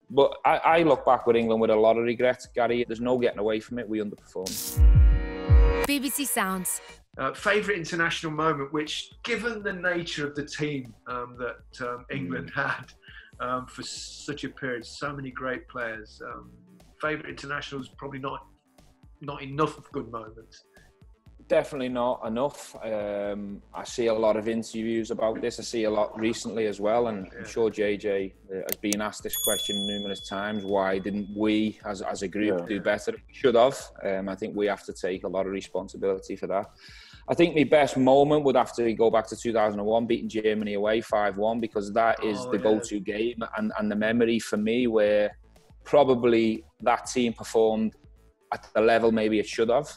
But I look back with England with a lot of regret, Gary. There's no getting away from it. We underperformed. BBC Sounds. Favourite international moment, which, given the nature of the team that England had for such a period, so many great players, favourite internationals, probably not enough of good moments. Definitely not enough. I see a lot of interviews about this. I see a lot recently as well, and I'm sure JJ has been asked this question numerous times. Why didn't we, as a group, do better? We should have. I think we have to take a lot of responsibility for that. I think my best moment would have to go back to 2001, beating Germany away 5-1, because that is the go-to game, and the memory for me where probably that team performed at the level maybe it should have.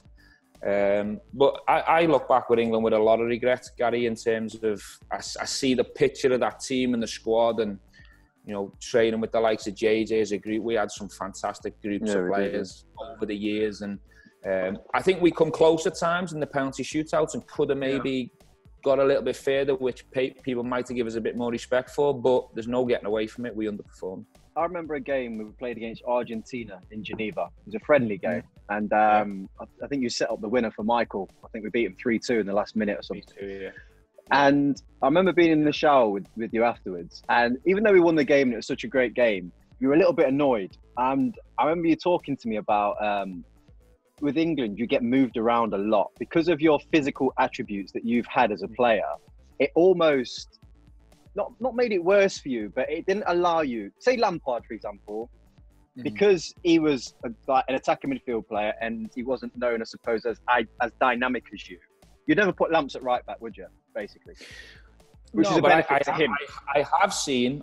But I look back with England with a lot of regret, Gary, in terms of I see the picture of that team and the squad, and training with the likes of JJ as a group. We had some fantastic groups of players over the years, and I think we come close at times in the penalty shootouts and could have maybe got a little bit further, which people might have given us a bit more respect for, but there's no getting away from it. We underperformed. I remember a game we played against Argentina in Geneva. It was a friendly game. And I think you set up the winner for Michael. I think we beat him 3-2 in the last minute or something. 3-2, yeah. And I remember being in the shower with you afterwards. And even though we won the game and it was such a great game, you were a little bit annoyed. And I remember you talking to me about, with England, you get moved around a lot. Because of your physical attributes that you've had as a player, it almost... Not made it worse for you, but it didn't allow you. Say Lampard, for example, because he was an attacking midfield player and he wasn't known, I suppose, as dynamic as you. You'd never put Lamps at right back, would you? Basically, which is a benefit to him. I have seen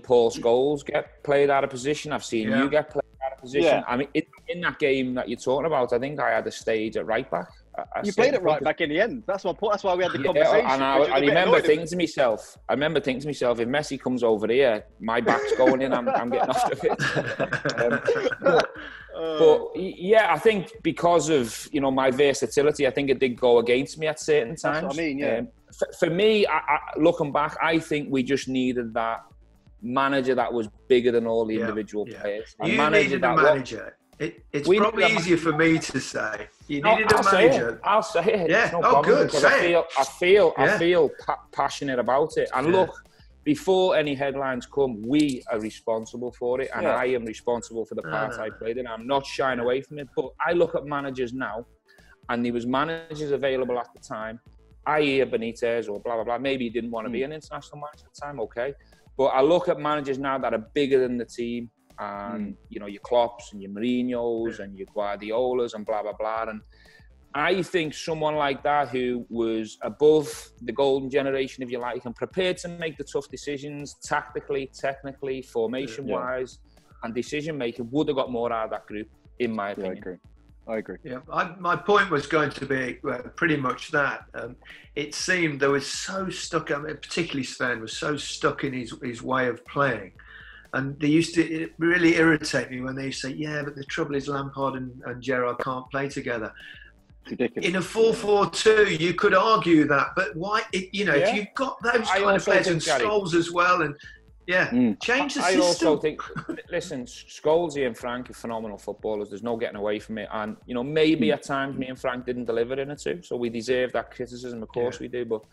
Paul Scholes get played out of position. I've seen you get played out of position. Yeah. I mean, in that game that you're talking about, I think I had a stage at right back. You played it right back in the end. That's my point. That's why we had the conversation. And I remember thinking to myself, if Messi comes over here, my back's going in. I'm getting off the pitch. But yeah, I think because of my versatility, I think it did go against me at certain times. That's what I mean. Yeah. For me, looking back, I think we just needed that manager that was bigger than all the individual players. You needed a manager. It's probably easier for me to say. You needed a manager. I'll say it. Yeah. No good. Say it. I feel passionate about it. And look, before any headlines come, we are responsible for it, and I am responsible for the part I played in. I'm not shying away from it. But I look at managers now, and there was managers available at the time. I hear Benitez or blah blah blah. Maybe he didn't want to be an international manager at the time. Okay, but I look at managers now that are bigger than the team. And your Klopps and your Mourinho's and your Guardiolas and blah blah blah, and I think someone like that who was above the golden generation, if you like, and prepared to make the tough decisions tactically, technically, formation wise, and decision making would have got more out of that group, in my opinion. I agree. Yeah, my point was going to be pretty much that. It seemed they were so stuck. I mean, particularly Sven was so stuck in his way of playing. And they used to really irritate me when they used to say, yeah, but the trouble is Lampard and Gerrard can't play together. Ridiculous. In a 4-4-2, you could argue that. But why, if you've got those kind of players and Scholes as well, and change the system. I also think, listen, Scholes and Frank are phenomenal footballers. There's no getting away from it. And, maybe at times me and Frank didn't deliver in it too. So we deserve that criticism, of course we do. But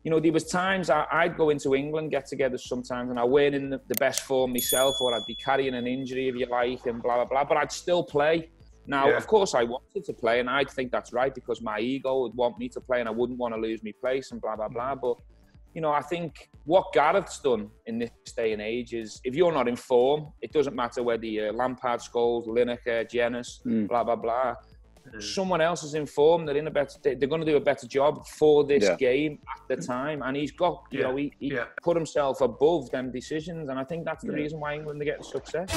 there was times I'd go into England get-togethers sometimes, and I weren't in the best form myself, or I'd be carrying an injury, if you like, and blah, blah, blah, but I'd still play. Now, of course, I wanted to play, and I'd think that's right, because my ego would want me to play, and I wouldn't want to lose my place, and blah, blah, blah. But, I think what Gareth's done in this day and age is, if you're not in form, it doesn't matter whether you're Lampard, Scholes, Lineker, Jenas, blah, blah, blah. Someone else is informed. They're going to do a better job for this game at the time, and he's got he put himself above them decisions, and I think that's the reason why England are getting success.